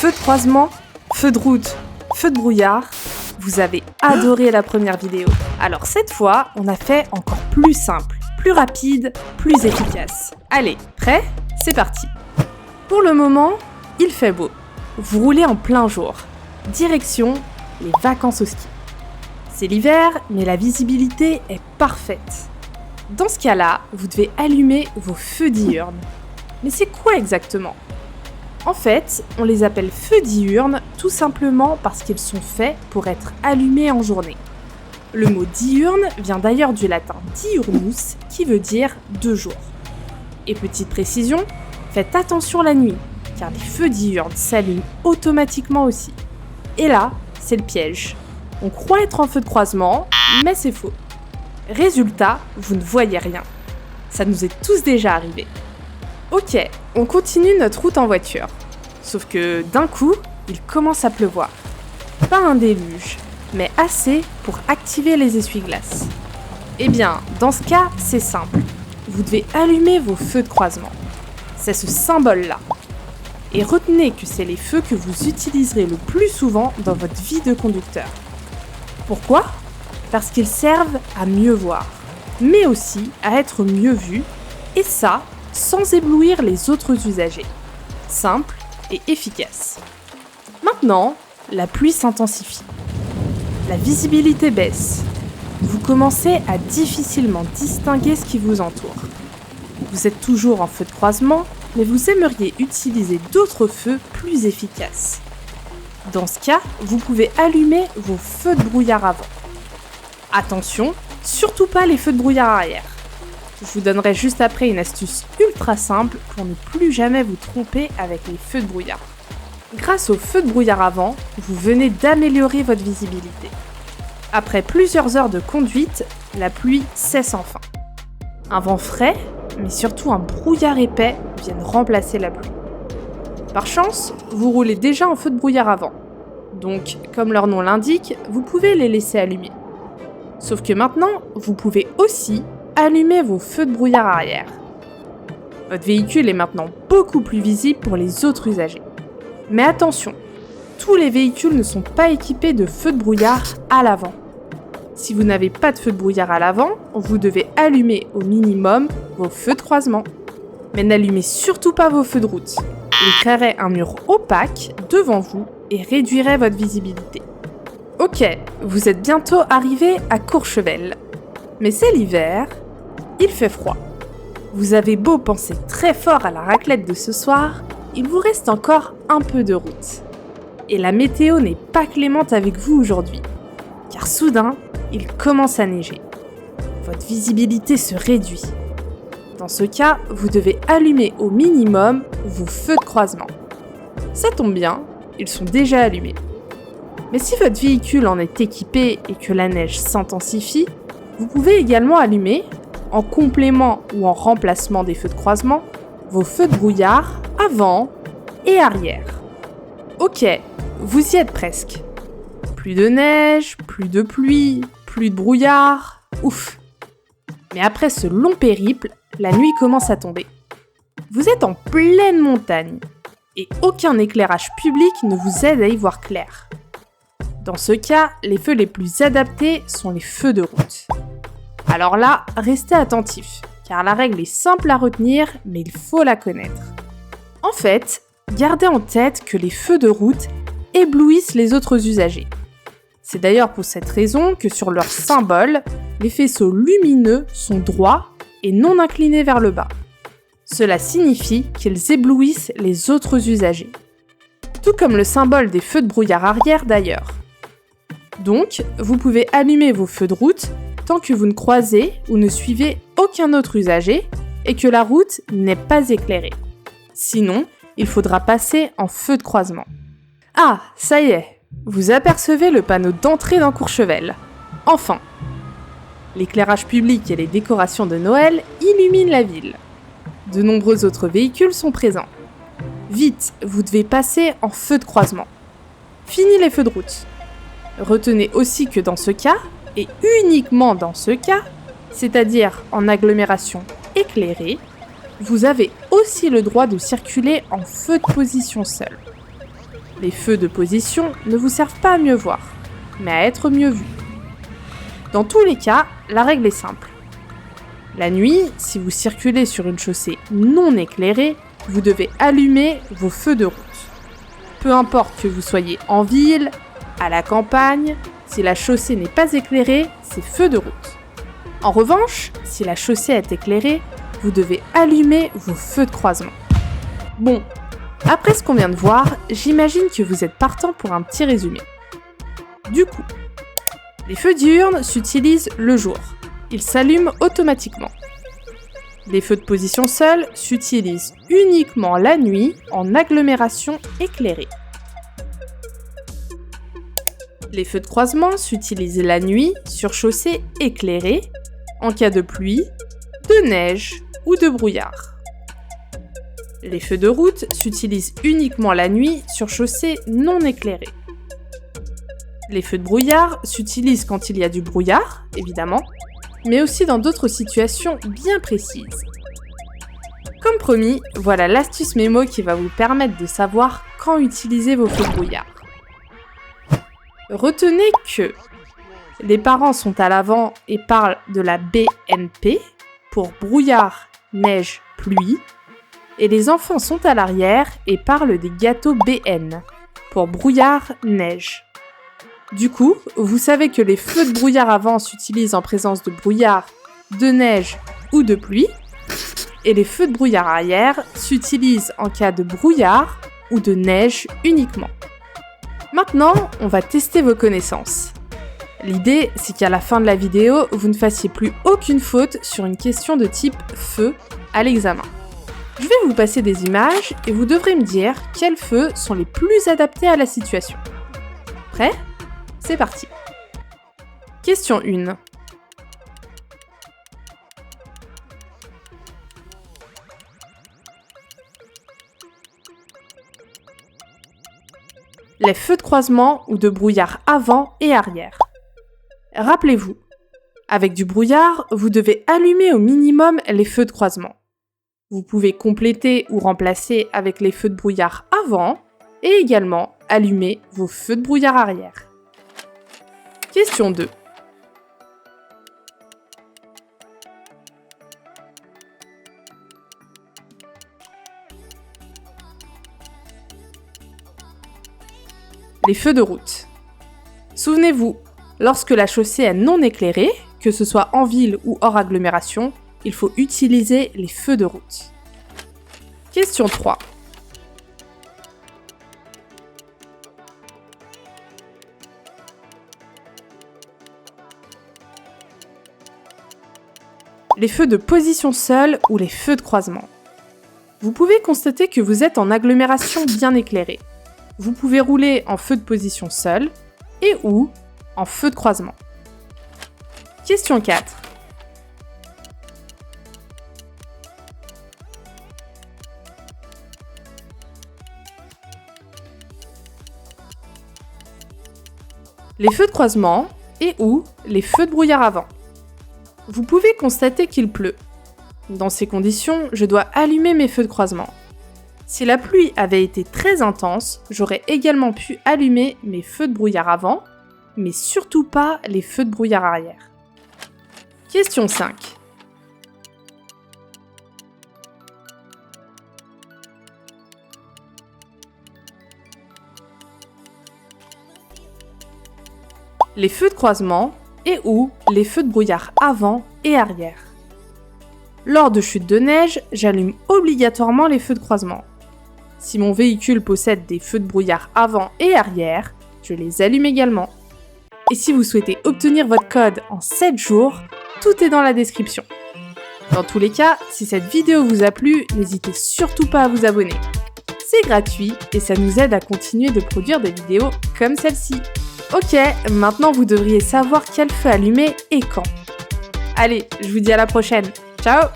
Feu de croisement, feu de route, feu de brouillard. Vous avez adoré la première vidéo. Alors cette fois, on a fait encore plus simple, plus rapide, plus efficace. Allez, prêt ? C'est parti. Pour le moment, il fait beau. Vous roulez en plein jour. Direction les vacances au ski. C'est l'hiver, mais la visibilité est parfaite. Dans ce cas-là, vous devez allumer vos feux diurnes. Mais c'est quoi exactement ? En fait, on les appelle feux diurnes tout simplement parce qu'ils sont faits pour être allumés en journée. Le mot diurne vient d'ailleurs du latin diurnus qui veut dire 2 jours. Et petite précision, faites attention la nuit, car les feux diurnes s'allument automatiquement aussi. Et là, c'est le piège. On croit être en feu de croisement, mais c'est faux. Résultat, vous ne voyez rien. Ça nous est tous déjà arrivé. Ok, on continue notre route en voiture. Sauf que d'un coup, il commence à pleuvoir. Pas un déluge, mais assez pour activer les essuie-glaces. Eh bien, dans ce cas, c'est simple. Vous devez allumer vos feux de croisement. C'est ce symbole-là. Et retenez que c'est les feux que vous utiliserez le plus souvent dans votre vie de conducteur. Pourquoi ? Parce qu'ils servent à mieux voir, mais aussi à être mieux vus, et ça, sans éblouir les autres usagers. Simple et efficace. Maintenant, la pluie s'intensifie. La visibilité baisse. Vous commencez à difficilement distinguer ce qui vous entoure. Vous êtes toujours en feu de croisement, mais vous aimeriez utiliser d'autres feux plus efficaces. Dans ce cas, vous pouvez allumer vos feux de brouillard avant. Attention, surtout pas les feux de brouillard arrière. Je vous donnerai juste après une astuce ultra simple pour ne plus jamais vous tromper avec les feux de brouillard. Grâce aux feux de brouillard avant, vous venez d'améliorer votre visibilité. Après plusieurs heures de conduite, la pluie cesse enfin. Un vent frais, mais surtout un brouillard épais viennent remplacer la pluie. Par chance, vous roulez déjà en feu de brouillard avant. Donc, comme leur nom l'indique, vous pouvez les laisser allumer. Sauf que maintenant, vous pouvez aussi allumer vos feux de brouillard arrière. Votre véhicule est maintenant beaucoup plus visible pour les autres usagers. Mais attention, tous les véhicules ne sont pas équipés de feux de brouillard à l'avant. Si vous n'avez pas de feu de brouillard à l'avant, vous devez allumer au minimum vos feux de croisement. Mais n'allumez surtout pas vos feux de route. Ils créeraient un mur opaque devant vous et réduiraient votre visibilité. Ok, vous êtes bientôt arrivé à Courchevel. Mais c'est l'hiver, il fait froid. Vous avez beau penser très fort à la raclette de ce soir, il vous reste encore un peu de route. Et la météo n'est pas clémente avec vous aujourd'hui, car soudain, il commence à neiger. Votre visibilité se réduit. Dans ce cas, vous devez allumer au minimum vos feux de croisement. Ça tombe bien, ils sont déjà allumés. Mais si votre véhicule en est équipé et que la neige s'intensifie, vous pouvez également allumer, en complément ou en remplacement des feux de croisement, vos feux de brouillard avant et arrière. Ok, vous y êtes presque. Plus de neige, plus de pluie, plus de brouillard, ouf. Mais après ce long périple, la nuit commence à tomber. Vous êtes en pleine montagne et aucun éclairage public ne vous aide à y voir clair. Dans ce cas, les feux les plus adaptés sont les feux de route. Alors là, restez attentifs, car la règle est simple à retenir, mais il faut la connaître. En fait, gardez en tête que les feux de route éblouissent les autres usagers. C'est d'ailleurs pour cette raison que sur leur symbole, les faisceaux lumineux sont droits et non inclinés vers le bas. Cela signifie qu'ils éblouissent les autres usagers. Tout comme le symbole des feux de brouillard arrière d'ailleurs. Donc, vous pouvez allumer vos feux de route tant que vous ne croisez ou ne suivez aucun autre usager et que la route n'est pas éclairée. Sinon, il faudra passer en feu de croisement. Ah, ça y est, vous apercevez le panneau d'entrée dans Courchevel. Enfin, l'éclairage public et les décorations de Noël illuminent la ville. De nombreux autres véhicules sont présents. Vite, vous devez passer en feu de croisement. Fini les feux de route. Retenez aussi que dans ce cas, et uniquement dans ce cas, c'est-à-dire en agglomération éclairée, vous avez aussi le droit de circuler en feu de position seul. Les feux de position ne vous servent pas à mieux voir, mais à être mieux vus. Dans tous les cas, la règle est simple. La nuit, si vous circulez sur une chaussée non éclairée, vous devez allumer vos feux de route. Peu importe que vous soyez en ville, à la campagne, si la chaussée n'est pas éclairée, c'est feu de route. En revanche, si la chaussée est éclairée, vous devez allumer vos feux de croisement. Bon, après ce qu'on vient de voir, j'imagine que vous êtes partant pour un petit résumé. Du coup, les feux diurnes s'utilisent le jour. Ils s'allument automatiquement. Les feux de position seuls s'utilisent uniquement la nuit en agglomération éclairée. Les feux de croisement s'utilisent la nuit sur chaussée éclairée en cas de pluie, de neige ou de brouillard. Les feux de route s'utilisent uniquement la nuit sur chaussée non éclairée. Les feux de brouillard s'utilisent quand il y a du brouillard, évidemment, mais aussi dans d'autres situations bien précises. Comme promis, voilà l'astuce mémo qui va vous permettre de savoir quand utiliser vos feux de brouillard. Retenez que les parents sont à l'avant et parlent de la BNP pour brouillard, neige, pluie, et les enfants sont à l'arrière et parlent des gâteaux BN pour brouillard, neige. Du coup, vous savez que les feux de brouillard avant s'utilisent en présence de brouillard, de neige ou de pluie, et les feux de brouillard arrière s'utilisent en cas de brouillard ou de neige uniquement. Maintenant, on va tester vos connaissances. L'idée, c'est qu'à la fin de la vidéo, vous ne fassiez plus aucune faute sur une question de type feu à l'examen. Je vais vous passer des images et vous devrez me dire quels feux sont les plus adaptés à la situation. Prêt ? C'est parti. Question 1. Les feux de croisement ou de brouillard avant et arrière. Rappelez-vous, avec du brouillard, vous devez allumer au minimum les feux de croisement. Vous pouvez compléter ou remplacer avec les feux de brouillard avant et également allumer vos feux de brouillard arrière. Question 2. Les feux de route. Souvenez-vous, lorsque la chaussée est non éclairée, que ce soit en ville ou hors agglomération, il faut utiliser les feux de route. Question 3. Les feux de position seule ou les feux de croisement. Vous pouvez constater que vous êtes en agglomération bien éclairée. Vous pouvez rouler en feu de position seule et ou en feu de croisement. Question 4. Les feux de croisement et ou les feux de brouillard avant. Vous pouvez constater qu'il pleut. Dans ces conditions, je dois allumer mes feux de croisement. Si la pluie avait été très intense, j'aurais également pu allumer mes feux de brouillard avant, mais surtout pas les feux de brouillard arrière. Question 5. Les feux de croisement et ou les feux de brouillard avant et arrière. Lors de chutes de neige, j'allume obligatoirement les feux de croisement. Si mon véhicule possède des feux de brouillard avant et arrière, je les allume également. Et si vous souhaitez obtenir votre code en 7 jours, tout est dans la description. Dans tous les cas, si cette vidéo vous a plu, n'hésitez surtout pas à vous abonner. C'est gratuit et ça nous aide à continuer de produire des vidéos comme celle-ci. Ok, maintenant vous devriez savoir quel feu allumer et quand. Allez, je vous dis à la prochaine. Ciao!